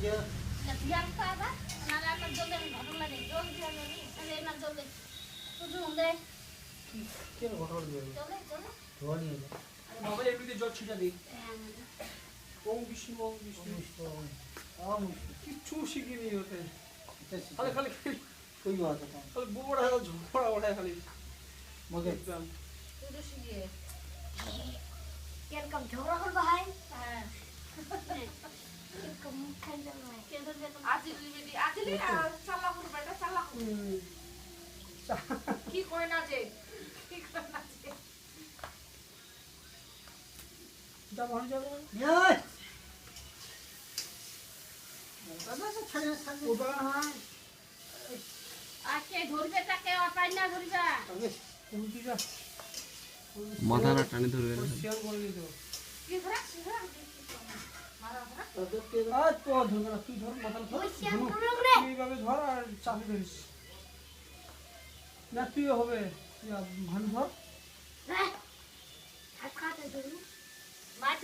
যে না ধিয়ান খাবা না রান্না জলে ভালো লাগে জল দিয়া নেই আরে না জলে তুই দে কে ঘটল দিয়ে জলে জলে ধোয়া নিয়ে যা আরে বাবা এমনিতে জল ছিটা দিই ওম বিষ্ণু কিচ্ছু শিখিনি ওতে খালি খালি कोई बात नहीं খালি বুবড়া ঝোপড়া ওঠে খালি मगर একদম তুই তো শিখিয়ে কিরকম ঝগড়া করবা ভাই হ্যাঁ কিরকম মুখ খাই যাবে ভাই কে ধরে যেত আজিলি বেটি আজিলি চালা করবে এটা চালা কি কয় না যে কি কয় না যে যা ভালো যাবে यार दादा से छड़े छड़े ও বাগান হয় আর কে ধরবে তাকে অপাই না ধরবা आगे উল্টি যা মাথা না টানি ধরবে না শেয়ার করে দিতে কি ধরা শিখরা মারা ধরা दादा के আর তো ধর না তুই ধর মাথা ধর ওই শ্যাম করো রে এইভাবে ধর আর চাপি ধরিস না তুই হবে ভানু ধর রে হাত খাতে ধরু